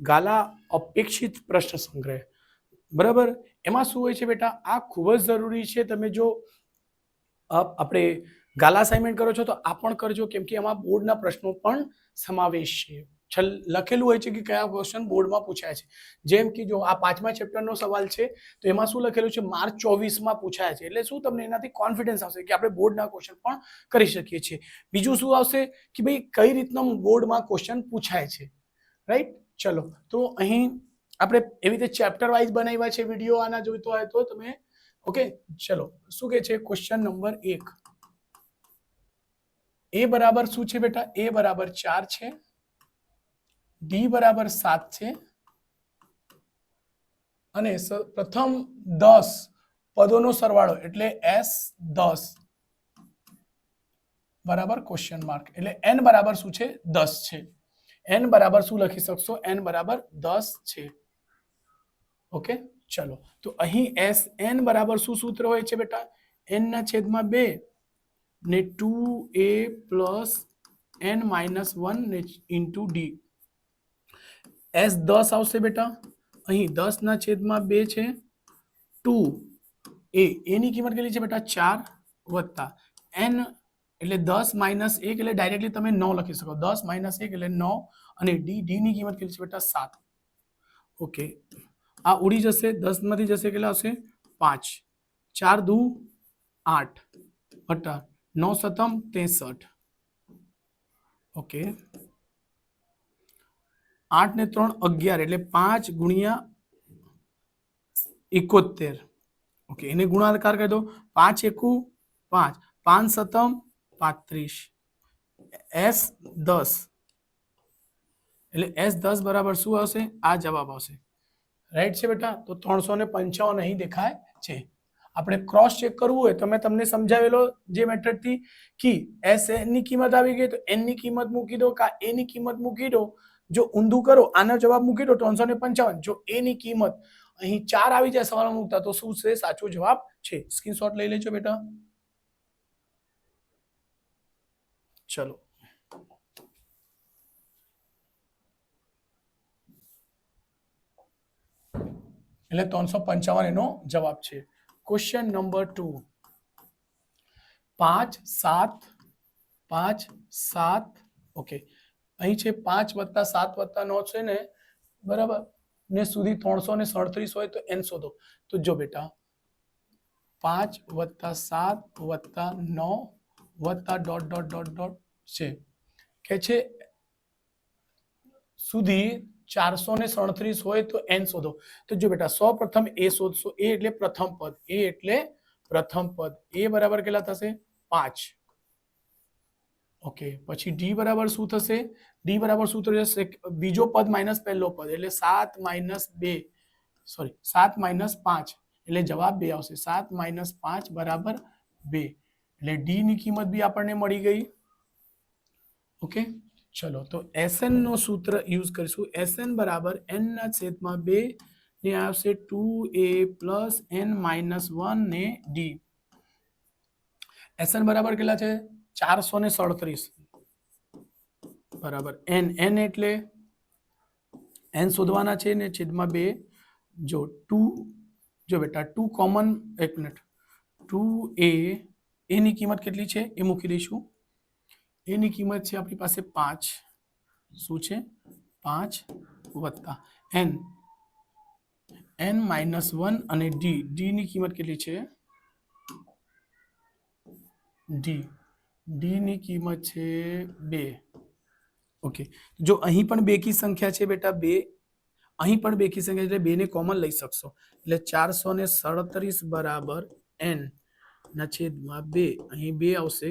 ગાલા અપેક્ષિત પ્રશ્ન સંગ્રહ, બરાબર. એમાં શું હોય છે બેટા, આ ખૂબ જ જરૂરી છે. તમે જો આપણે ગાલા અસાઇનમેન્ટ કરો છો તો આ પણ કરજો, કેમ કે એમાં બોર્ડના પ્રશ્નો પણ સમાવેશ છે. લખેલું હોય છે કે કયા ક્વેશ્ચન બોર્ડમાં પૂછાય છે. જેમ કે જો આ 5મા ચેપ્ટરનો સવાલ છે તો એમાં શું લખેલું છે, માર્ચ 24માં પૂછાય છે. એટલે શું તમને એનાથી કોન્ફિડન્સ આવશે કે આપણે બોર્ડના ક્વેશ્ચન પણ કરી શકીએ છીએ. બીજું શું આવશે કે ભાઈ કઈ રીતના બોર્ડમાં ક્વેશ્ચન પૂછાય છે, રાઈટ. ચલો, તો અહીં આપણે એવી રીતે ચેપ્ટર વાઇઝ બનાવ્યા છે વિડીયો. આના જોઈતો હોય તો તમે ઓકે. ચલો, શું કે છે ક્વેશ્ચન નંબર 1. એ બરાબર શું છે બેટા, એ બરાબર 4 છે, ડી બરાબર 7 છે અને પ્રથમ 10 પદોનો સરવાળો એટલે S10 બરાબર ક્વેશ્ચન માર્ક. એટલે n બરાબર શું છે, 10 છે. n બરાબર શું લખી શકશો, n બરાબર 10 છે. ઓકે. ચલો, તો અહીં Sn બરાબર શું સૂત્ર હોય છે બેટા, n ના છેદમાં 2 ને 2a પ્લસ n માઇનસ 1 ને ઇન્ટુ ડી. S10 આવશે બેટા, અહીં 10 ના છેદમાં 2 છે, 2a એની કિંમત કેટલી છે બેટા, 4 વત્તા n એટલે 10 માઇનસ 1 એટલે ડાયરેક્ટલી તમે 9 લખી શકો. 10 માઇનસ 1 એટલે 9 અને ડી ની કિંમત કેટલી છે બેટા, 7. ઓકે, આ ઉડી જશે, 10 માંથી જશે કેટલા આવશે, 5. 4 દુ 8 વત્તા 9 સતમ 63. ઓકે, 8 ને 3 11 એટલે 5 ગુણ્યા 71. ઓકે, એને ગુણાકાર કરી દો. 5 એકુ 5, 5 સતમ 35. S10 એટલે S10 બરાબર શું આવશે, આ જવાબ આવશે. રાઈટ છે બેટા. તો 355 અહીં દેખાય છે. આપણે ક્રોસ ચેક કરવું હોય તો મેં તમને સમજાવેલો જે મેથડથી કે SN ની કિંમત આવી ગઈ તો N ની કિંમત મૂકી દો, કા A ની કિંમત મૂકી દો. જો ઊંધું કરો, આનો જવાબ મૂકી દો 355. જો A ની કિંમત અહીં 4 આવી જાય સવાલ મૂકતા તો શું છે, સાચો જવાબ છે. સ્ક્રીનશોટ લઈ લેજો બેટા. ચલો, એટલે 355 એનો જવાબ છે. Question number 2. 5 7 5 7. ઓકે, અહીં છે 5 વત્તા 7 વત્તા 9 છે ને, બરાબર, ને સુધી 337 હોય તો n શોધો. તો જો બેટા 5 વત્તા 7 વત્તા 9 વત્તા ડોટ ડોટ ડોટ ડોટ છે કે છે સુધી 437 હોય તો n શોધો. તો જો બેટા સૌ પ્રથમ a શોધશો. a એટલે પ્રથમ પદ, a એટલે પ્રથમ પદ. a બરાબર કેટલા થશે, 5. ઓકે, પછી d બરાબર શું થશે, d બરાબર શું થશે, બીજો પદ માઇનસ પહેલો પદ એટલે 7 માઇનસ 2 સોરી 7 માઇનસ 5 એટલે જવાબ 2 આવશે. 7 માઇનસ 5 બરાબર 2 એટલે d ની કિંમત બી આપણને મળી ગઈ. ઓકે, ચલો, તો Sn નો સૂત્ર યુઝ કરીશું. Sn બરાબર n ના છેદમાં 2 ને આવશે 2a પ્લસ n માઇનસ 1 ને d. Sn બરાબર કેટલા છે, 437 બરાબર n એટલે n શોધવાના છે ને છેદમાં 2. જો 2, જો બેટા 2 કોમન, એક મિનિટ, 2a ની કિંમત કેટલી છે એ મૂકી દઈશું. a ની કિંમત છે આપણી પાસે 5. શું છે, 5 વત્તા n માઇનસ 1 અને d ની કિંમત કેટલી છે, d ની કિંમત છે 2. ઓકે, જો અહીં પણ બેકી સંખ્યા છે બેટા 2, અહીં પણ બેકી સંખ્યા એટલે 2 ને કોમન લઈ શકશો. એટલે 437 બરાબર n ના છેદમાં 2. અહીં 2 આવશે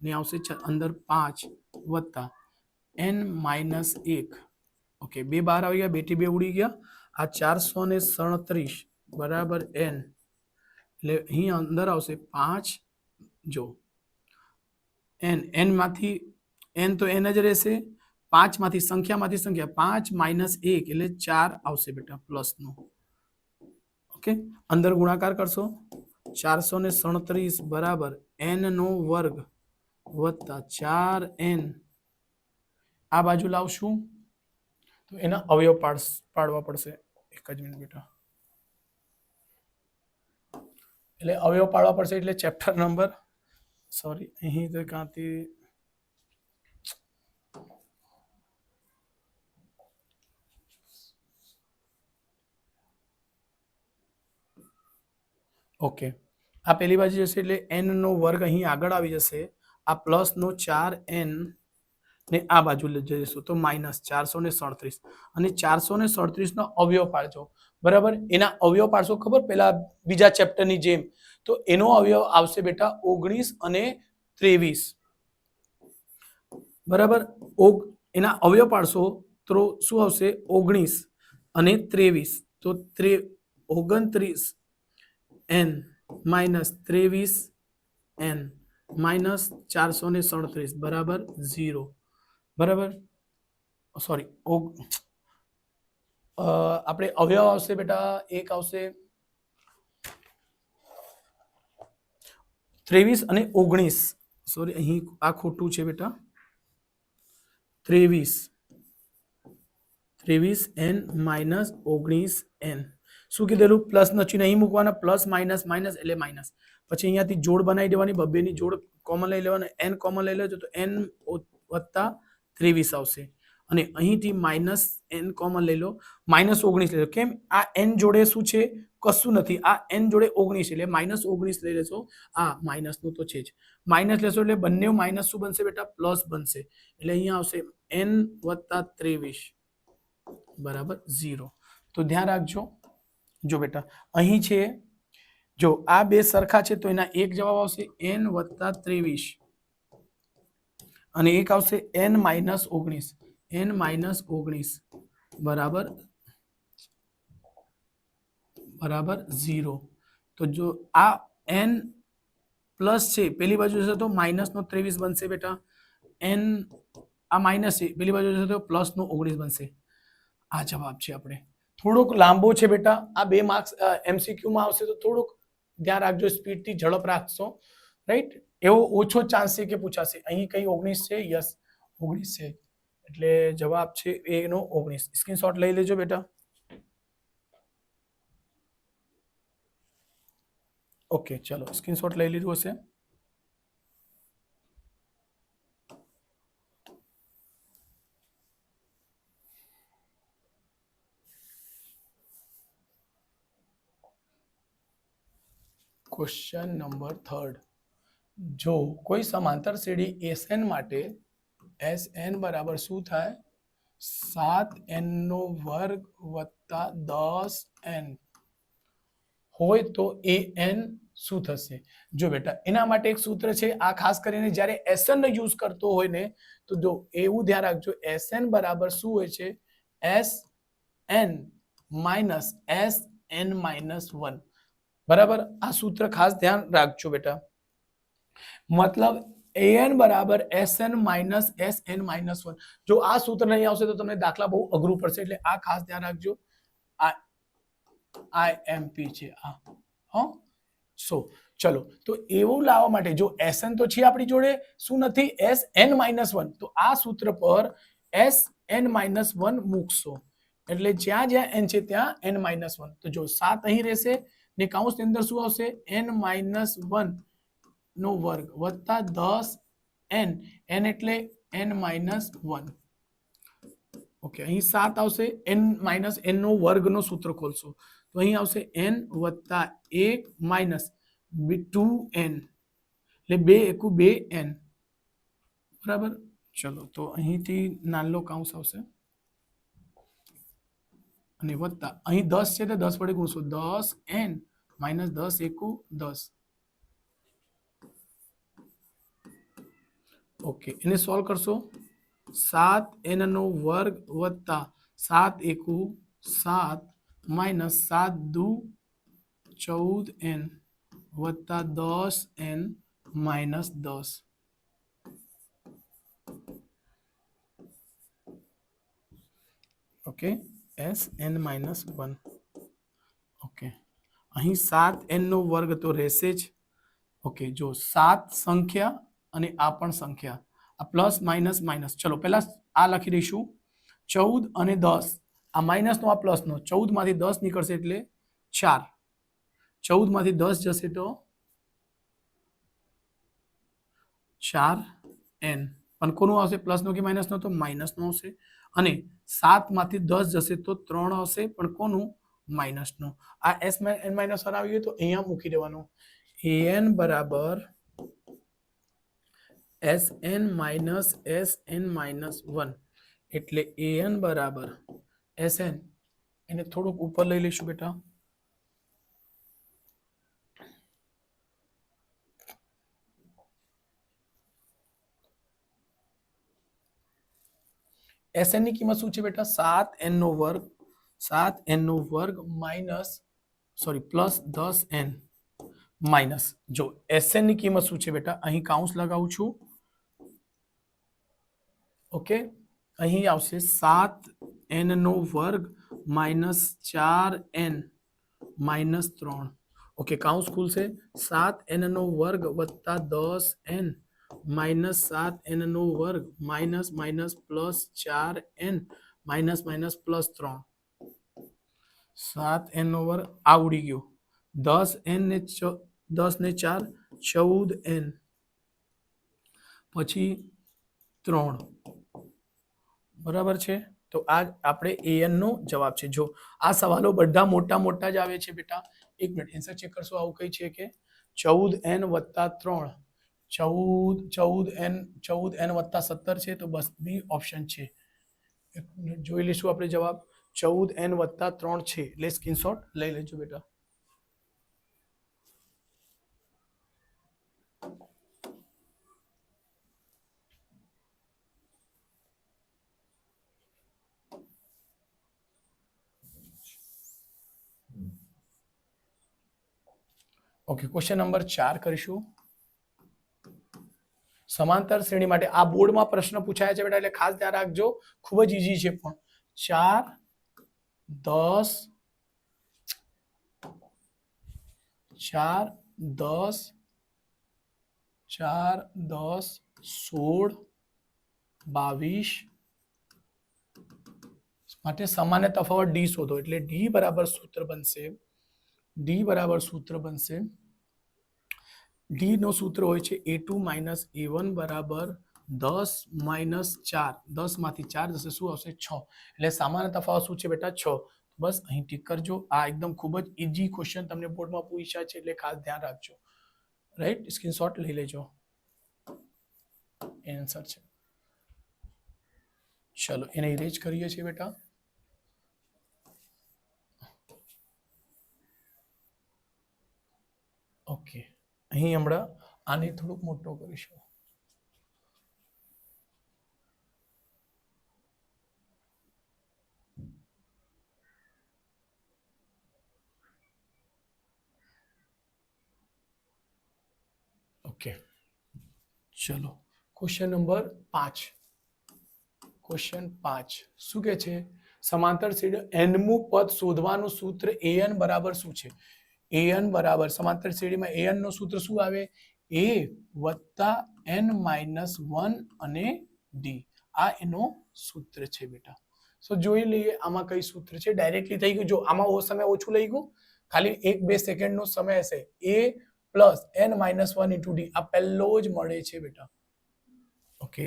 ને આવશે અંદર 5 વત્તા n માઇનસ 1. ઓકે, 2 બહાર આવી ગયા, 2 થી 2 ઉડી ગયા. આ 437 બરાબર n એટલે અહીં અંદર આવશે 5. જો n માંથી n તો n જ રહેશે, 5 માંથી સંખ્યા 5 માઇનસ 1 એટલે 4 આવશે બેટા પ્લસનો. ઓકે, અંદર ગુણાકાર કરશો 437 બરાબર n નો વર્ગ વત્તા 4n. આ બાજુ લાવશું તો એના અવયવ પાડવા પડશે. એક જ મિનિટ બેટા. એટલે અવયવ પાડવા પડશે એટલે ચેપ્ટર નંબર સોરી અહીં તો ક્યાંથી ઓકે આ પહેલી બાજુ જશે એટલે n નો વર્ગ અહીં આગળ આવી જશે. આ પ્લસ નો 4n ને આ બાજુ લઈ જઈશું તો માઇનસ 437 અને 437 નો અવયવ પાડજો. બરાબર એના અવયવ પાડશો ખબર પેલા બીજા ચેપ્ટરની જેમ તો એનો અવયવ આવશે બેટા 19 અને 23. બરાબર એના અવયવ પાડશો તો શું આવશે 19 અને 23 તો 29 n માઇનસ 23 n માઇનસ 437 બરાબર 0. બરાબર સોરી આપણે અવયવ આવશે બેટા એક આવશે 23 અને 19 સોરી અહીં આ ખોટું છે બેટા 23 n માઇનસ 19 n શું કીધેલું પ્લસ નો ચિહ્ન અહીં મૂકવાના પ્લસ માઇનસ માઇનસ એટલે માઇનસ પછી અહીંયાથી જોડ બનાવી દેવાની બબ્બેની જોડ કોમન લઈ લેવાનો n કોમન લઈ લેજો તો n વત્તા 23 આવશે અને અહીંથી માઇનસ n કોમન લઈ લો માઇનસ 19 લઈ લો કેમ આ n જોડે શું છે કશું નથી આ n જોડે 19 એટલે માઇનસ 19 લઈ લેશો આ માઇનસ નું તો છે જ માઇનસ લેશો એટલે બંને માઇનસ શું બનશે બેટા પ્લસ બનશે એટલે અહીંયા આવશે n વત્તા 23 બરાબર 0. તો ધ્યાન રાખજો જો બેટા અહીં છે જો આ બે સરખા છે તો એના એક જવાબ આવશે n વત્તા 23 અને એક આવશે n માઇનસ 19 બરાબર 0. તો જો આ n પ્લસ છે પેલી બાજુ જશે તો માઇનસ નો 23 બનશે બેટા n આ માઇનસ છે પેલી બાજુ જશે તો પ્લસ નો 19 બનશે. આ જવાબ છે આપણે થોડોક લાંબો છે બેટા આ 2 માર્ક્સ MCQ માં આવશે તો થોડુંક ધ્યાન રાખજો સ્પીડ થી ઝડપ રાખશો રાઈટ એવો ઓછો ચાન્સ છે કે પૂછાશે અહીં કઈ 19 છે યસ 19 છે એટલે જવાબ છે એ નો 19 સ્ક્રીનશોટ લઈ લેજો બેટા. ઓકે ચલો સ્ક્રીનશોટ લઈ લીધું હશે. ક્વેશ્ચન નંબર 3 જો કોઈ સમાંતર શ્રેણી SN માટે SN બરાબર શું થાય 7n નો વર્ગ વત્તા 10n હોય તો an શું થશે. જો બેટા એના માટે એક સૂત્ર છે આ ખાસ કરીને જ્યારે SN નો યુઝ કરતો હોય ને તો જો એવું ધ્યાન રાખજો SN બરાબર શું હોય છે SN માઇનસ SN માઇનસ 1 બરાબર આ સૂત્ર ખાસ ધ્યાન રાખજો બેટા મતલબ an બરાબર SN માઇનસ SN માઇનસ 1 જો આ સૂત્ર નહીં આવશે તો તમને દાખલા બહુ અઘરું પડશે એટલે આ ખાસ ધ્યાન રાખજો આ IMP છે આ સો ચલો તો એવું લાવવા માટે જો SN તો છે આપણી જોડે શું નથી SN માઇનસ 1 તો આ સૂત્ર પર SN માઇનસ 1 મૂકશો એટલે જ્યાં જ્યાં n છે ત્યાં n માઇનસ 1 તો જો 7 અહીં રહેશે ને કૌંસની અંદર શું આવશે n માઇનસ 1 નો વર્ગ વત્તા 10n n એટલે n માઇનસ 1 ઓકે અહીં 7 આવશે n માઇનસ n નો વર્ગ નો સૂત્ર ખોલશો તો અહીં આવશે n વત્તા 1 માઇનસ 2n એટલે 2 એકુ 2n બરાબર. ચલો તો અહીંથી નાનો કૌંસ આવશે અને વત્તા અહીં 10 છે તો 10 વડે ગુણશો 10n માઇનસ 10 એકુ 10 ઓકે એને સોલ્વ કરશો 7n નો વર્ગ વત્તા 7 એકુ 7 માઇનસ 7 દુ 14n વત્તા 10n minus 10 okay SN minus 1 okay અહીં 7n નો વર્ગ તો રહેશે જ ઓકે જો 7 સંખ્યા અને આ પણ સંખ્યા આ પ્લસ માઇનસ માઇનસ ચલો પહેલા આ લખી દઈશું 14 અને 10 આ માઇનસનો આ પ્લસનો 14 માંથી 10 નીકળશે એટલે 4 14 માંથી 10 જશે તો 4n પણ કોનું આવશે પ્લસનો કે માઇનસનો તો માઇનસનો આવશે અને 7 માંથી 10 જશે તો 3 આવશે પણ કોનું માઇનસનો આ s n માઇનસ 1 આવી ગયું તો અહીંયા મૂકી દેવાનું an બરાબર sn માઇનસ sn માઇનસ 1 એટલે an બરાબર sn એને થોડુંક ઉપર લઈ લઈશું બેટા sn ની કિંમત શું છે બેટા 7n નો વર્ગ 7n નો વર્ગ minus sorry plus 10n minus જો sn ની કિંમત શું છે બેટા અહીં કાઉન્સ લગાવું છું ઓકે અહીં આવશે 7n નો વર્ગ માઇનસ 4n માઇનસ 3 ઓકે કાઉન્સ ખુલશે 7n નો વર્ગ વત્તા 10n માઇનસ 7n નો વર્ગ minus minus plus 4n minus minus plus 3 7n નો વર્ગ આ ઉડી ગયો 10n ને 10 ને 4 14n પછી 3 બરાબર છે તો આ આપણે an નો જવાબ છે જો આ સવાલો બધા મોટા મોટા જ આવે છે બેટા એક મિનિટ આન્સર ચેક કરશો આવું કઈ છે કે 14n વત્તા 3 14n વત્તા 17 છે તો બસ બી ઓપ્શન છે એક મિનિટ જોઈ લઈશું આપણે જવાબ 14n વત્તા 3 છે એટલે સ્ક્રીનશોટ લઈ લેજો બેટા ઓકે ક્વેશ્ચન નંબર 4 કરીશું સમાંતર શ્રેણી માટે આ બોર્ડમાં પ્રશ્ન પૂછાયા છે બેટા એટલે ખાસ ધ્યાન રાખજો ખૂબ જ ઈઝી છે પણ 4 10 4 10 4 10 16 22 માટે સામાન્ય તફાવત ડી શોધો એટલે ડી બરાબર સૂત્ર બનશે ડી નો સૂત્ર હોય છે a2 માઇનસ a1 બરાબર 10 માઇનસ 4 10 માંથી 4 જશે શું આવશે 6 એટલે સામાન્ય તફાવત શું છે બેટા 6 બસ અહીં ટીક કરજો આ એકદમ ખૂબ જ ઈઝી ક્વેશ્ચન તમને બોર્ડમાં પૂછ્યા છે એટલે ખાસ ધ્યાન રાખજો રાઈટ સ્ક્રીનશોટ લઈ લેજો આન્સર છે ચલો એને ઇરેજ કરીએ છીએ બેટા ઓકે અહીં હમણાં આને થોડુંક મોટો કરીશું ઓકે ચલો ક્વેશ્ચન નંબર 5 ક્વેશ્ચન 5 શું કહે છે સમાંતર શ્રેણી nમું પદ શોધવાનું સૂત્ર an બરાબર શું છે an બરાબર સમાંતર શ્રેણીમાં an નો સૂત્ર શું આવે a વત્તા n માઇનસ 1 અને d આ એનો સૂત્ર છે બેટા સો જોઈ લઈએ આમાં કઈ સૂત્ર છે ડાયરેક્ટલી થઈ ગયું જો આમાં સમય ઓછું લઈ ગયું ખાલી 1-2 સેકન્ડનો સમય હશે a plus n minus 1 into d આ પહેલો જ મળે છે બેટા ઓકે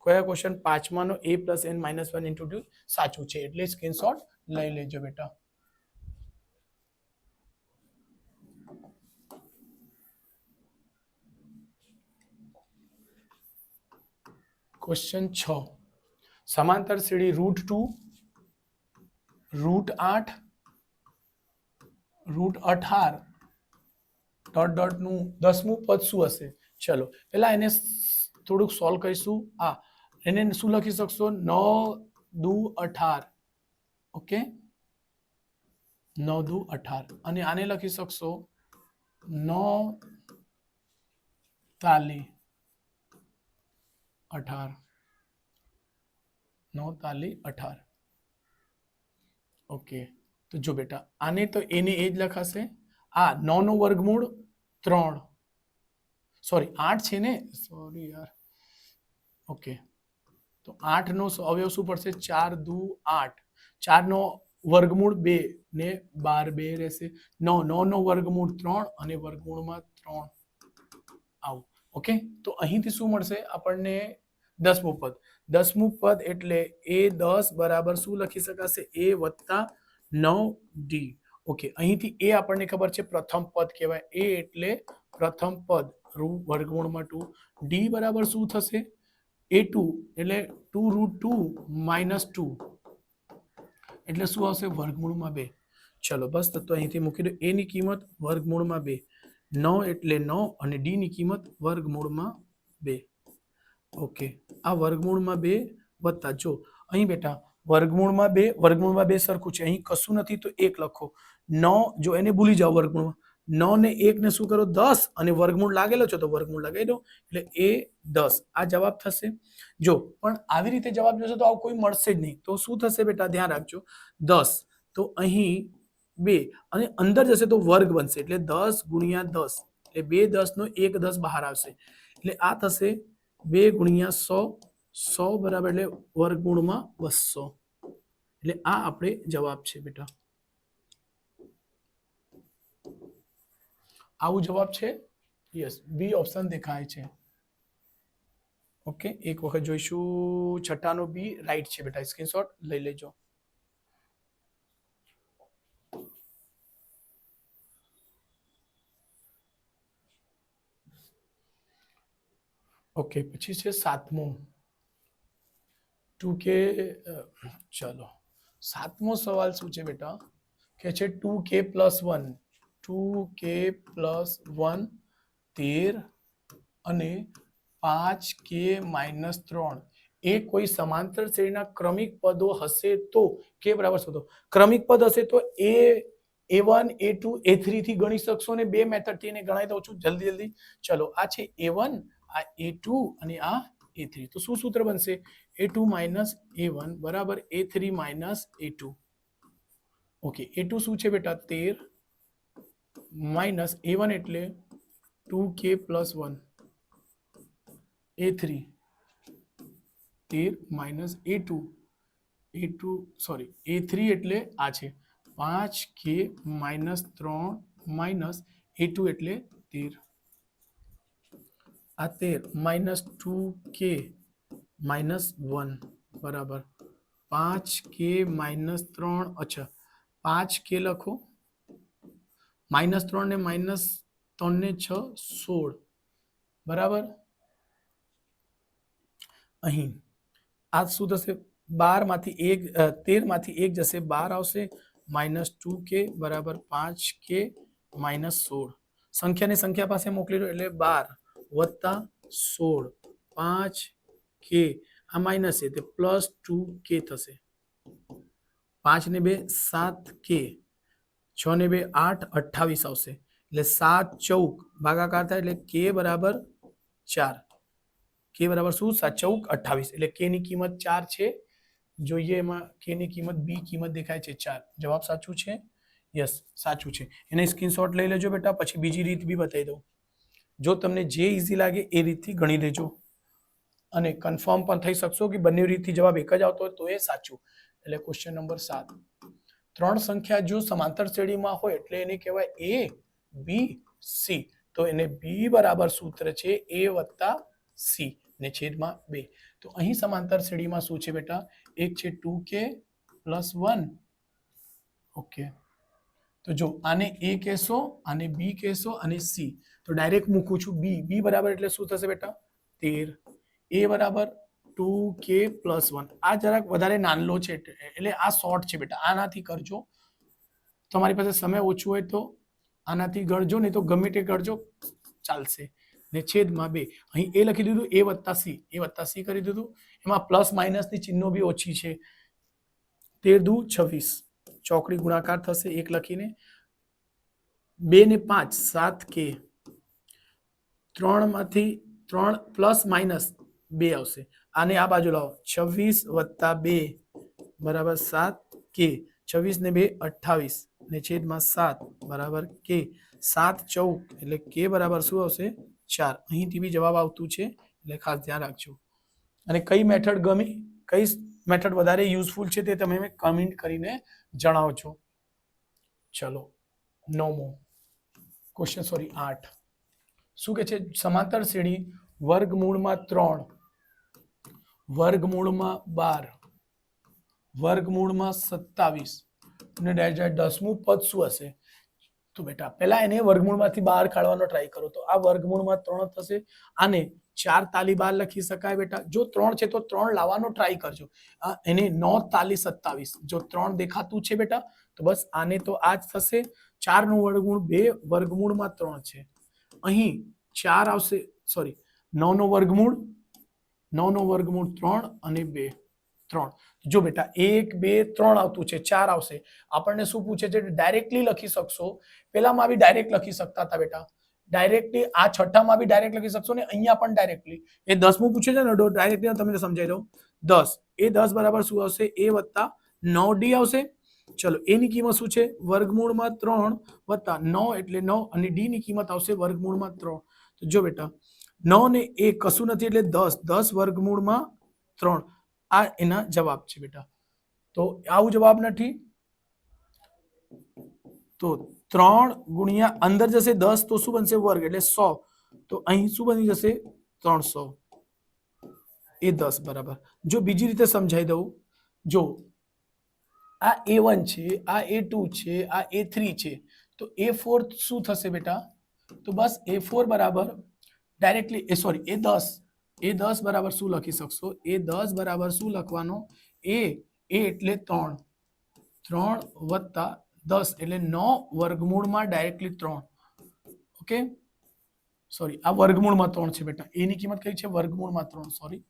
કયા ક્વેશ્ચન 5 નો a plus n minus 1 into d સાચું છે એટલે સ્ક્રીનશોટ લઈ લેજો બેટા क्वेश्चन 6 समांतर श्रेणी √2 √8 √18 डॉट डॉट નું 10મું પદ શું હશે ચલો પહેલા એને થોડુંક સોલ્વ કરીશું આ એને શું લખી શકશો 9 2 18 ઓકે 9 2 18 અને આને લખી શકશો 9 તાલી 18 9 તાલી 18 ओके तो जो बेटा आने तो ए ने ए ज लखाशे आ 9 નો વર્ગમૂળ 3 सॉरी 8 છે ને सॉरी यार ओके તો 8 નો અવયવ શું પડશે 4 દુ 8 4 નો વર્ગમૂળ 2 ને 12 2 રહેશે 9 9 નો વર્ગમૂળ 3 અને વર્ગમૂળમાં 3 આવું ઓકે તો અહીંથી શું મળશે આપણને 10મું પદ 10મું પદ એટલે a10 બરાબર શું લખી શકાશે a વત્તા 9d ઓકે અહીંથી એ આપણને ખબર છે પ્રથમ પદ કહેવાય a એટલે પ્રથમ પદ વર્ગમૂળમાં 2 d બરાબર શું થશે a2 એટલે 2 રૂટ 2 માઇનસ 2 એટલે શું આવશે વર્ગમૂળમાં 2 ચલો બસ તો અહીંથી મૂકી દો a ની કિંમત વર્ગમૂળમાં 2 9 એટલે 9 અને d ની કિંમત વર્ગમૂળમાં 2 ઓકે આ વર્ગમૂળમાં 2 વત્તા જો અહીં બેટા વર્ગમૂળમાં 2 સરખું છે અહીં કશું નથી તો 1 લખો 9 જો એને ભૂલી જાઓ વર્ગમૂળમાં 9 ને 1 ને શું કરો 10 અને વર્ગમૂળ લાગેલો છે તો વર્ગમૂળ લગાવી દો એટલે એ 10 આ જવાબ થશે જો પણ આવી રીતે જવાબ જોશો તો આવું કોઈ મળશે જ નહીં તો શું થશે બેટા ધ્યાન રાખજો 10 તો અહીં 2 અને અંદર જશે તો વર્ગ બનશે એટલે 10 ગુણ્યા 10 એટલે 2 10 નો 1 10 બહાર આવશે એટલે આ થશે 2 ગુણ્યા 100 100 બરાબર એટલે વર્ગમૂળમાં 200 એટલે આ આપણે જવાબ છે બેટા આવું જવાબ છે યસ બી ઓપ્શન દેખાય છે ઓકે એક વખત જોઈશું છઠ્ઠાનો બી રાઈટ છે બેટા સ્ક્રીનશોટ લઈ લેજો ઓકે પછી છે 7મો 2k ચલો 7મો સવાલ શું છે બેટા કે છે 2k + 1 2k + 1 13 અને 5k - 3 એ કોઈ સમાંતર શ્રેણીના ક્રમિક પદો હશે તો k બરાબર શોધો ક્રમિક પદ હશે તો a1 a2 a3 થી ગણી શકશો ને બે મેથડ થી એને ગણાઈ દઉં છું જલ્દી જલ્દી ચલો આ છે a1 આ a2 અને આ a3 તો શું સૂત્ર બનશે a2 - a1 બરાબર a3 - a2 ઓકે a2 શું છે બેટા 13 માઇનસ a1 એટલે 2k + 1 a3 13 minus a2 a3 એટલે આ છે 5k - 3 માઇનસ a2 એટલે 13 આ 13 માઇનસ 2k - 1 બરાબર 5k - 3 અચ્છા 5k લખો -3 ને -3 ને 6 16 બરાબર અહીં આ શું થશે 12 માંથી 1 13 માંથી 1 જશે 12 આવશે -2k બરાબર 5k - 16 સંખ્યાને સંખ્યા પાસે મોકલી દો એટલે 12 વત્તા 16 5k આ માઇનસ છે તે +2k થશે 5 ને 2 7k 6 ને 2 8 28 આવશે એટલે 7 ચૌક ભાગાકાર થાય એટલે k બરાબર 4 k બરાબર શું 7 ચૌક 28 એટલે k ની કિંમત 4 છે જોઈએ એમાં k ની કિંમત b કિંમત દેખાય છે 4 જવાબ સાચું છે યસ સાચું છે એને સ્ક્રીનશોટ લઈ લેજો બેટા પછી બીજી રીત બી બતાવી દઉં જો તમને જે ઈઝી લાગે એ રીતથી ગણી લેજો અને કન્ફર્મ પણ થઈ શકશો કે બંને રીતથી જવાબ એક જ આવતો હોય તો એ સાચું એટલે ક્વેશ્ચન નંબર 7 ત્રણ સંખ્યા જો સમાંતર શ્રેણીમાં હોય એટલે એને કહેવાય a b c તો એને b બરાબર સૂત્ર છે a + c ને છેદમાં 2 તો અહીં સમાંતર શ્રેણીમાં શું છે બેટા એક છે 2k + 1 ઓકે તો જો આને a કહેશો આને b કહેશો અને c તો ડાયરેક્ટ મૂકું છું b બરાબર એટલે શું થશે બેટા 13 a બરાબર 2k + 1 આ જરાક વધારે નાનલો છે એટલે આ શોર્ટ છે બેટા આનાથી કરજો તમારી પાસે સમય ઓછું હોય તો આનાથી ગણજો નહીં તો ગમે તે કરજો ચાલશે ને છેદમાં 2 અહીં એ લખી દીધું a + c કરી દીધું એમાં પ્લસ માઇનસની ચિહ્નો બી ઓછી છે 13 દુ 26 ચોકડી ગુણાકાર થશે 1 લખીને 2 ને 5 7k 3 માંથી 3 પ્લસ માઇનસ 2 આવશે આને આ બાજુ લાવો 26 + 2 બરાબર 7k 26 ને 2 28 ને છેદમાં 7 બરાબર k 7 ચૌક એટલે k બરાબર શું આવશે 4 અહીંથી બી જવાબ આવતું છે એટલે ખાસ ધ્યાન રાખજો અને કઈ મેથડ ગમી, કઈ મેથડ વધારે યુઝફુલ છે તે તમે કમેન્ટ કરીને જણાવજો. ચલો 9મો ક્વેશ્ચન, સોરી 8. શું કે છે? સમાંતર શ્રેણી વર્ગમૂળમાં 3, વર્ગમૂળમાં 12, વર્ગમૂળમાં 27 અને 10મું પદ શું હશે? તો બેટા પહેલા એને વર્ગમૂળમાંથી બહાર કાઢવાનો ટ્રાય કરો. તો આ વર્ગમૂળમાં 3 થશે. આને 4 તાલી 12 લખી શકાય બેટા. જો 3 છે તો 3 લાવવાનો ટ્રાય કરજો. એને 9 તાલી 27. જો 3 દેખાતું છે બેટા તો બસ આને તો આ જ થશે. 4 નું વર્ગમૂળ 2, વર્ગમૂળમાં 3 છે. અહીં 4 આવશે, સોરી 9 નો વર્ગમૂળ, 9 નો વર્ગમૂળ 3 અને 2, 3. જો બેટા 1 2 3 આવતું છે, 4 આવશે. આપણને શું પૂછે છે? ડાયરેક્ટલી લખી શકશો. પેલામાં બી ડાયરેક્ટ લખી શકતા હતા બેટા. ડાયરેક્ટલી આ છઠ્ઠામાં બી ડાયરેક્ટ લખી શકશો ને અહીંયા પણ ડાયરેક્ટલી. એ 10મું પૂછે છે ને ડાયરેક્ટલી તમને સમજાઈ દઉં. 10 એ 10 બરાબર શું આવશે? a વત્તા 9d આવશે. ચલો a ની કિંમત શું છે? વર્ગમૂળમાં 3 વત્તા 9 એટલે 9 અને d ની કિંમત આવશે વર્ગમૂળમાં 3. તો જો બેટા 9 ને 1 કશું નથી એટલે 10, 10 વર્ગમૂળમાં 3. આ એના જવાબ છે બેટા. તો આવું જવાબ નથી. તો 3 ગુણ્યા અંદર જશે 10 તો શું બનશે? વર્ગ એટલે 100. તો અહીં શું બની જશે? 300. એ 10 બરાબર. જો બીજી રીતે સમજાઈ દઉં, જો આ a1 છે, આ a2 છે, આ a3 છે, તો a4 શું થશે બેટા? તો બસ a4 બરાબર ડાયરેક્ટલી a10 બરાબર શું લખી શકશો? a10 બરાબર શું લખવાનો? a એટલે 3, 3 વત્તા 10 એટલે 9 વર્ગમૂળમાં ડાયરેક્ટલી 3. ઓકે, સોરી આ વર્ગમૂળમાં 3 છે બેટા. a ની કિંમત કઈ છે? વર્ગમૂળમાં 3. સોરી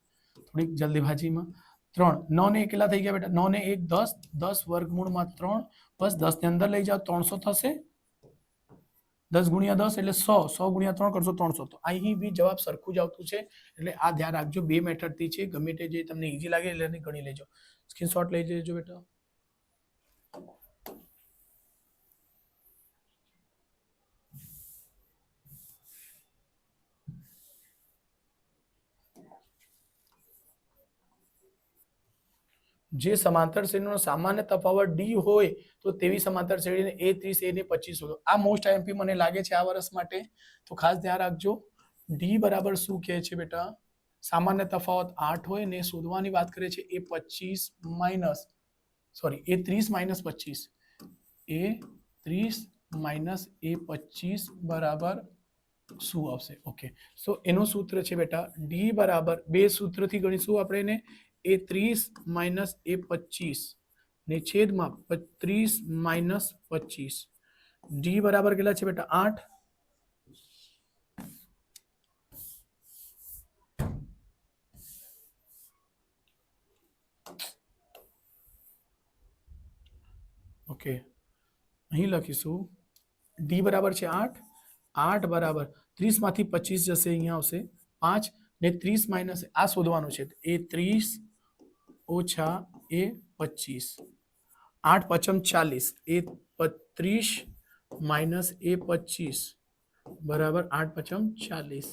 થોડીક જલ્દીબાજીમાં. 3 9 ને 1 કેટલા થઈ ગયા બેટા? 9 ને 1 10, 10 વર્ગમૂળમાં 3. બસ 10 ને અંદર લઈ જાઓ 300 થશે. 10 ગુણ્યા 10 એટલે 100, 100 ગુણ્યા 3 કરશો 300. તો અહીં બી જવાબ સરખું જ આવતું છે. એટલે આ ધ્યાન રાખજો. બે મેથડથી છે, ગમે તે જે તમને ઈઝી લાગે એટલે ગણી લેજો. સ્ક્રીનશોટ લઈ લેજો બેટા. જે સમાંતર શ્રેણીનો સામાન્ય તફાવત d હોય તો તેવી સમાંતર શ્રેણીને a30 a ને 25 શોધો. આ મોસ્ટ આઈએમપી મને લાગે છે આ વર્ષ માટે. તો ખાસ ધ્યાન રાખજો. d બરાબર શું કહે છે બેટા? સામાન્ય તફાવત 8 હોય ને શોધવાની વાત કરે છે a25 minus, sorry a30 minus 25. a30 minus a25 બરાબર શું આવશે? ઓકે, સો એનું સૂત્ર છે બેટા d બરાબર બે સૂત્રથી ગણીશું આપણે એને. a30 માઇનસ a25 ને છેદમાં 35 માઇનસ 25. d બરાબર કેટલા છે બેટા? 8. ઓકે, અહીં લખીશું d બરાબર છે 8. 8 બરાબર 30 માંથી 25 જશે, અહીંયા આવશે 5 ને 30 માઇનસ આ શોધવાનું છે. a30 ઓછા a25. 8 પચમ 40, a35 માઇનસ a25 બરાબર 8 પચમ 40.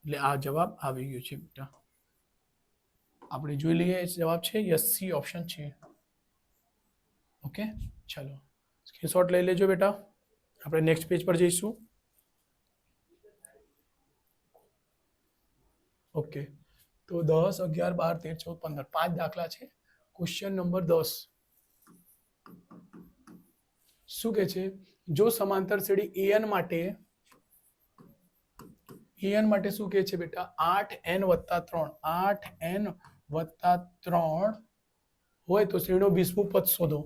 એટલે આ જવાબ આવી ગયો છે બેટા. આપણે જોઈ લઈએ જવાબ છે યસ, સી ઓપ્શન છે. ઓકે, ચલો સ્ક્રીનશોટ લઈ લેજો બેટા. આપણે નેક્સ્ટ પેજ પર જઈશું. ઓકે, તો 10 11 12 13 14 15 5 દાખલા છે. ક્વેશ્ચન નંબર 10 શું કહે છે? જો સમાંતર શ્રેણી an માટે શું કહે છે બેટા? 8n વત્તા 3, 8n વત્તા 3 હોય તો શ્રેણીનો 20મું પદ શોધો.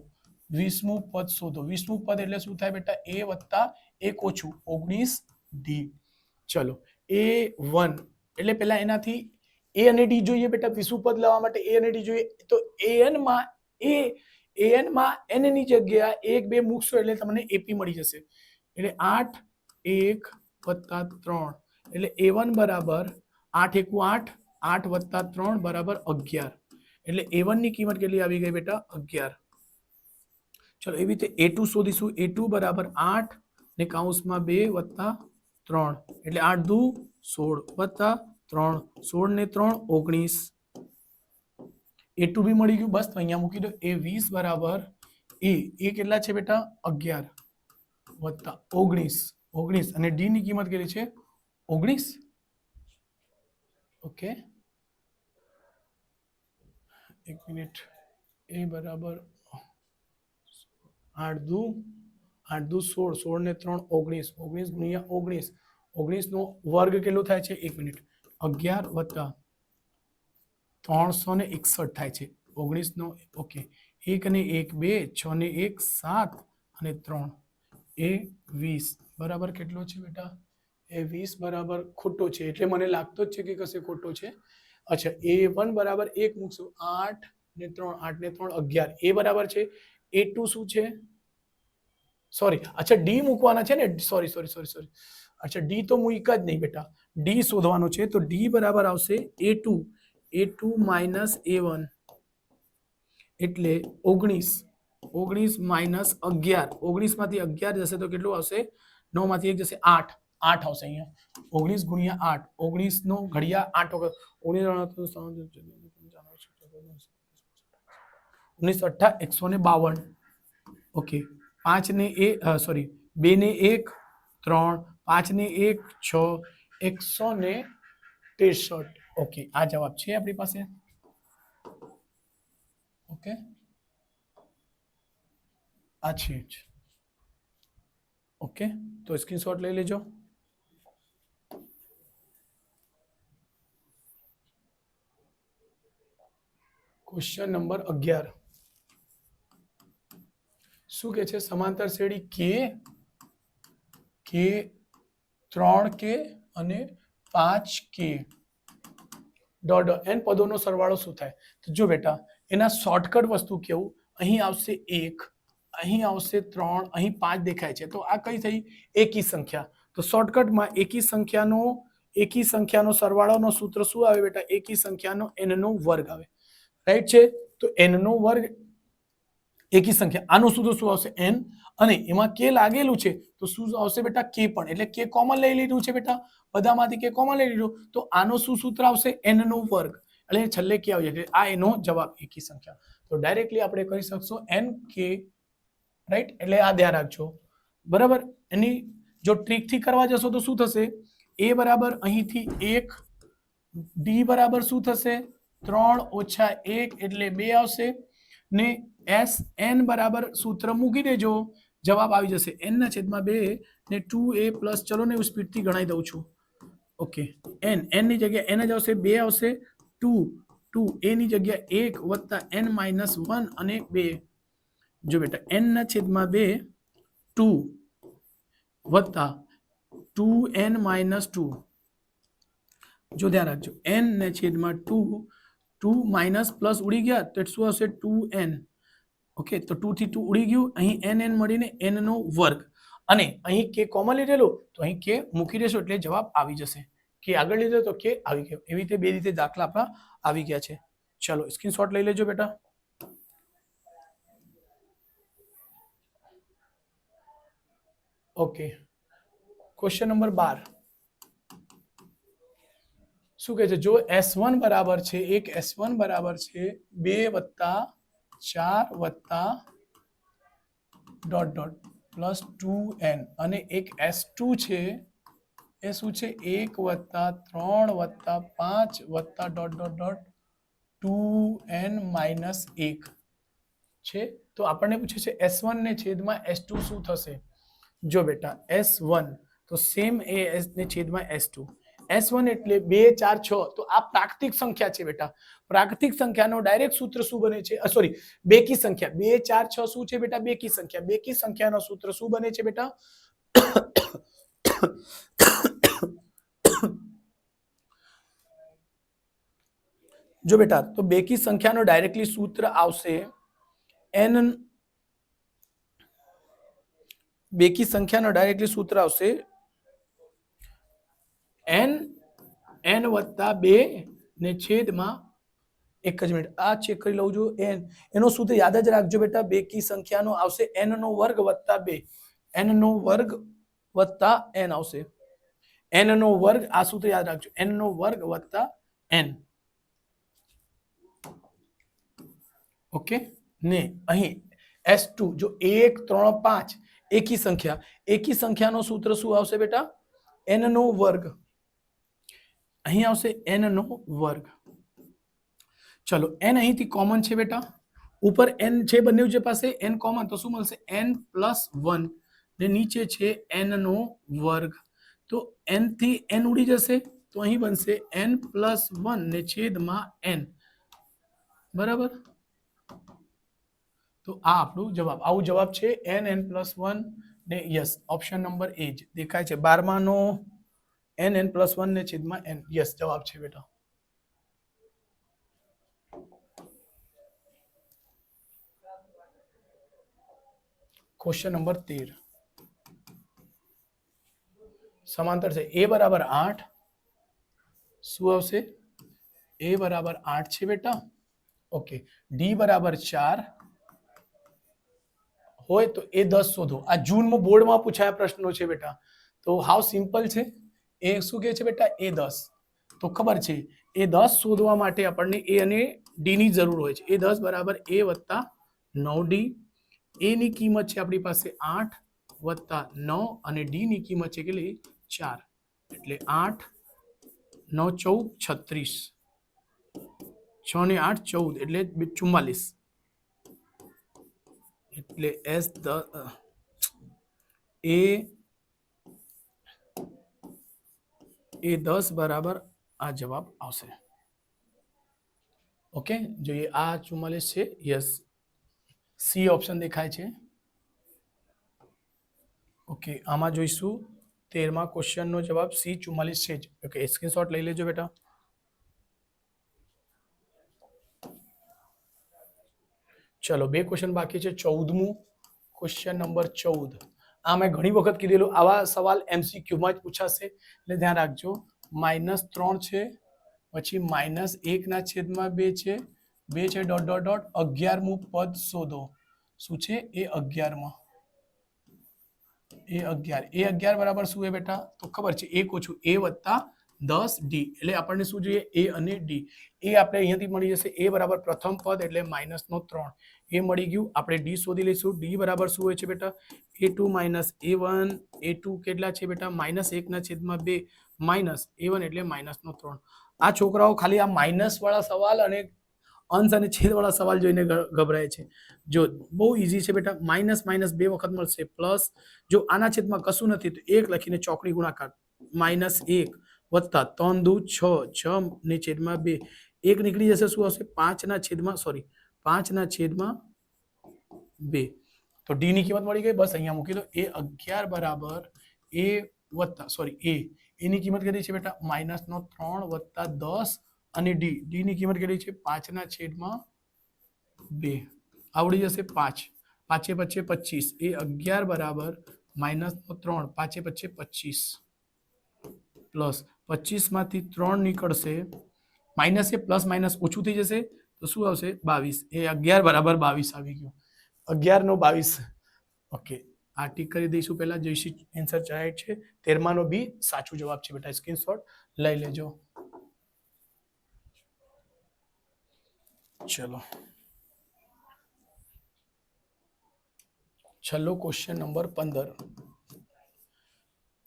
20મું પદ શોધો. 20મું પદ એટલે શું થાય બેટા? a વત્તા 1 ઓછું 19d. ચલો a1 એટલે પેલા એનાથી a અને d જોઈએ બેટા. 20મું પદ લાવવા માટે a અને d જોઈએ. તો an માં n ની જગ્યા 1 2 મૂકશો એટલે તમને ap મળી જશે. એટલે 8 1 વત્તા 3 એટલે a1 બરાબર 8 1 8, 8 વત્તા 3 બરાબર 11. એટલે a1 ની કિંમત કેટલી આવી ગઈ બેટા? 11. ચલો એવી રીતે a2 શોધીશું. a2 બરાબર 8 ને કૌંસમાં 2 વત્તા 3 એટલે 8 દુ 16 વત્તા 3, 16 ને 3 19. A2 બી મળી ગયું. બસ તો અહીંયા મૂકી દો. A20 બરાબર એ કેટલા છે બેટા? 11 વત્તા 19 અને ડી ની કિંમત કેટલી છે? 19. ઓકે, એક મિનિટ. એ બરાબર 8 દુ 16, 16 ને 3 19, 19 ગુણ્યા 19, 19 નો વર્ગ કેટલો થાય છે? એક મિનિટ. 11 વત્તા 361 થાય છે. 19 નો ઓકે, 1 ને 1 2, 6 ને 1 7 અને 3 એ 20 બરાબર કેટલો છે બેટા? એ 20 બરાબર ખોટો છે, એટલે મને લાગતો જ છે કે કશે ખોટો છે. અચ્છા, A1 બરાબર 1 મૂકશું. 8 ને 3 8 ને 3 11 એ બરાબર છે. A2 શું છે? સોરી, અચ્છા ડી મૂકવાના છે ને? સોરી. અચ્છા, ડી તો મૂક્યા જ નહીં બેટા, ડી શોધવાનો છે. તો ડી બરાબર આવશે A2 માઇનસ A1 એટલે 19 માઇનસ 11. 19 માંથી 11 જશે તો કેટલું આવશે? 9 માંથી 1 જશે 8 આવશે અહીંયા. 19 ગુણ્યા 8, 19 નો ઘડિયા 8 વખત 19 8 152. ઓકે, 5 ને 1 સોરી 2 ને 1 3, 5 ને 1 6, 163. ઓકે, આ જવાબ છે આપણી પાસે. ઓકે, આ છે જ. ઓકે, તો સ્ક્રીનશોટ લઈ લેજો. ક્વેશ્ચન નંબર 11 શું કે છે? સમાંતર શ્રેણી કે 3K અને 5K ડોટ n પદોનો સરવાળો શું થાય? તો જો બેટા, એના શોર્ટકટ વસ્તુ કેવું, અહીં આવશે 1, અહીં આવશે 3, અહીં 5 દેખાય છે, તો આ કઈ થઈ? એકી સંખ્યા. તો શોર્ટકટમાં એકી સંખ્યાનો સરવાળોનો સૂત્ર શું આવે બેટા? એકી સંખ્યાનો n નો વર્ગ આવે. રાઈટ છે? તો n નો વર્ગ એકી સંખ્યા, આનું સૂત્ર શું આવશે? n, અને એમાં k લાગેલું છે તો શું આવશે બેટા? k પણ, એટલે k કોમન લઈ લીધું છે બેટા, બધામાંથી k કોમન લઈ લીધું, તો આનો શું સૂત્ર આવશે? n નો વર્ગ, એટલે છેલ્લે k આવી જાય, આ એનો જવાબ એકી સંખ્યા. તો ડાયરેક્ટલી આપણે કરી શકશો nk. રાઈટ, એટલે આ ધ્યાન રાખજો. બરાબર, એની જો ટ્રીક થી કરવા જશો તો શું થશે? a બરાબર અહીંથી 1, d બરાબર શું થશે? 3 ઓછા 1 એટલે 2 આવશે, ને n બરાબર સૂત્ર મૂકી દેજો, જવાબ આવી જશે n ના છેદમાં 2 ને 2a પ્લસ, ચલો ને હું સ્પીડ થી ગણાઈ દઉં છું. ઓકે, n ની જગ્યાએ n જ આવશે, 2 આવશે, 2 a ની જગ્યાએ 1 વત્તા n માઇનસ 1 અને 2. જો બેટા, n ના છેદમાં 2 2 વત્તા 2n માઇનસ 2. જો ધ્યાન રાખજો, n ને છેદમાં 2 માઇનસ પ્લસ ઉડી ગયા તો શું આવશે? 2n. ઓકે, તો 2 થી 2 ઉડી ગયું, અહીં n મળીને n નો વર્ગ, અને અહીં k કોમન લીધેલું તો અહીં k મૂકી દેશો એટલે જવાબ આવી જશે. k આગળ લીધો તો k આવી ગયો. એવી રીતે બે રીતે દાખલા આપણા આવી ગયા છે. ચલો સ્ક્રીનશોટ લઈ લેજો બેટા. ઓકે, ક્વેશ્ચન નંબર 12 શું કહે છે? જો S1 બરાબર છે, એક S1 બરાબર છે 2 વત્તા 4 વત્તા ડોટ ડોટ પ્લસ 2n, અને એક S2 છે, એ શું છે? 1 વત્તા 3 વત્તા 5 વત્તા dot dot dot 2n minus 1 છે. તો આપણને પૂછે છે S1 ને છેદમાં S2 શું થશે? જો બેટા, S1 તો સેમ એ S ને છેદમાં S2. S1 એટલે 2 4 6, તો આ પ્રાકૃતિક સંખ્યા છે બેટા. પ્રાકૃતિક સંખ્યાનો ડાયરેક્ટ સૂત્ર શું બને છે? સોરી, બેકી સંખ્યા 2 4 6 શું છે બેટા? બેકી સંખ્યા. બેકી સંખ્યાનો સૂત્ર શું બને છે બેટા? જો બેટા, તો બેકી સંખ્યાનો ડાયરેક્ટલી સૂત્ર આવશે n. બેકી સંખ્યાનો ડાયરેક્ટલી સૂત્ર આવશે n વત્તા 2 ને છેદમાં, એક જ મિનિટ આ ચેક કરી લઉં છું. એનો સૂત્ર યાદ જ રાખજો બેટા, બેકી સંખ્યાનો આવશે n નો વર્ગ વત્તા 2, n નો વર્ગ વત્તા n આવશે, n નો વર્ગ. આ સૂત્ર યાદ રાખજો, n નો વર્ગ વત્તા n. ઓકે ને અહીં S2 જો 1 3 5 એકી સંખ્યાનો સૂત્ર શું આવશે બેટા n નો વર્ગ અહીં આવશે n નો વર્ગ ચલો n અહીંથી કોમન છે બેટા ઉપર n છે બંને જે પાસે n કોમન તો શું મળશે n+1 ને નીચે છે n નો વર્ગ તો n થી n ઉડી જશે તો અહીં બનશે n+1 ને છેદમાં n બરાબર તો આ આપણું જવાબ આવું જવાબ છે n+1 ને યસ ઓપ્શન નંબર એ જ દેખાય છે 12 નો n+1 ને છેદમાં n યસ જવાબ છે બેટા क्वेश्चन नंबर 13 समांतर से a बराबर 8 શું આવશે a बराबर 8 છે બેટા ઓકે d बराबर 4 હોય તો a 10 શોધો આ જૂન માં બોર્ડ માં પૂછાયા પ્રશ્નો છે બેટા તો હાઉ સિમ્પલ છે એ શું કહે છે બેટા a 10 તો ખબર છે a 10 શોધવા માટે આપણને a અને d ની જરૂર હોય છે a 10 બરાબર a વત્તા 9d a ની કિંમત છે આપણી પાસે 8 વત્તા 9 અને d ની કિંમત છે કેટલી 4 એટલે 8 9 14 36 6 ને 8 14 એટલે 44 એટલે s a 10 બરાબર આ જવાબ આવશે ઓકે જોઈએ આ 44 છે યસ સી ઓપ્શન દેખાય છે ઓકે આમાં જોઈશું 13મા ક્વેશ્ચનનો જવાબ સી 44 છે જ ઓકે સ્ક્રીનશોટ લઈ લેજો બેટા ચલો બે ક્વેશ્ચન બાકી છે 14મું ક્વેશ્ચન નંબર 14 આ મેં ઘણી વખત કીધેલું આવા સવાલ MCQ માં જ પૂછાશે એટલે ધ્યાન રાખજો -3 છે પછી -1/2 છે 2 છે ... 11મું પદ શોધો શું છે એ 11માં a11 બરાબર શું છે બેટા તો ખબર છે 1 ઓછું a વત્તા 10d એટલે આપણને શું જોઈએ a અને d એ આપણે અહીંયાથી મળી જશે a બરાબર પ્રથમ પદ એટલે -3 એ મળી ગયું આપણે d શોધી લઈશું d બરાબર શું હોય છે બેટા a2 - a1 a2 કેટલા છે બેટા -1/2 -a1 એટલે -3 આ છોકરાઓ ખાલી આ માઈનસ વાળા સવાલ અને અંશ અને છેદ વાળા સવાલ જોઈને ગભરાય છે જો બહુ ઈઝી છે બેટા માઈનસ માઈનસ બે વખત મળશે પ્લસ જો આના છેદમાં કશું નથી તો 1 લખીને ચોકડી ગુણાકાર -1 વત્તા 3 દુ 6 6 ને છેદમાં 2 1 નીકળી જશે શું આવશે 5 ના છેદમાં 2 તો d ની કિંમત મળી ગઈ બસ અહીંયા મૂકી દો a11 બરાબર a વત્તા a ની કિંમત કેટલી છે બેટા -3 વત્તા 10 અને d ની કિંમત કેટલી છે 5 ના છેદમાં 2 આવડી જશે 5 5 × 25 a11 બરાબર -3 5 × 25 પ્લસ 25 માંથી 3 નીકળશે માઈનસ એ પ્લસ માઈનસ ઓછું થઈ જશે તો શું આવશે 22 a11 બરાબર 22 આવી ગયું 11 નો 22 ઓકે આ ટીક કરી દઈશું પહેલા જોઈશી આન્સર રાઈટ છે 13મા નો બી સાચો જવાબ છે બેટા સ્ક્રીનશોટ લઈ લેજો ચલો છેલ્લો ક્વેશ્ચન નંબર 15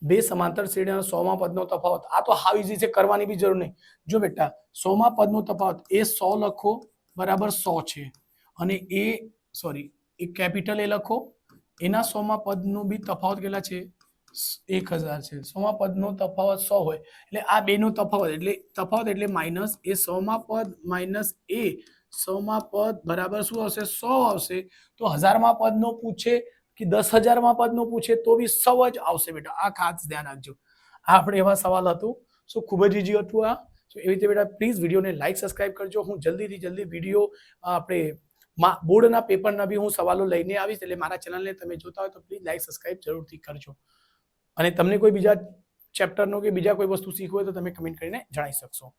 બે સમાંતર શ્રેણીના 100મા પદનો તફાવત આ તો હાવ ઈઝી છે કરવાની બી જરૂર નહીં જો બેટા 100મા પદનો તફાવત એ 100 લખો બરાબર 100 છે અને એ કેપિટલ એ લખો એના 100મા પદનો બી તફાવત કેટલા છે 1000 છે 100મા પદનો તફાવત 100 હોય એટલે આ બેનો તફાવત એટલે માઈનસ એ 100મા પદ માઈનસ એ 100મા પદ બરાબર શું આવશે 100 આવશે તો 1000મા પદનો પૂછે કે 10000મા પદનો પૂછે તો બી 100 જ આવશે બેટા આ ખાસ ધ્યાન રાખજો આ આપણે એવા સવાલ હતું સો ખૂબ જ ઈઝી હતું આ તો એવી રીતે બેટા પ્લીઝ વિડીયોને લાઈક સબસ્ક્રાઇબ કરજો હું જલ્દીથી જલ્દી વિડીયો આપણે બોર્ડના પેપરના બી હું સવાલો લઈને આવીશ એટલે મારા ચેનલને તમે જોતા હોય તો પ્લીઝ લાઈક સબસ્ક્રાઇબ જરૂરથી કરજો અને તમને કોઈ બીજા ચેપ્ટરનો કે બીજા કોઈ વસ્તુ શીખવું હોય તો તમે કમેન્ટ કરીને જણાવી શકશો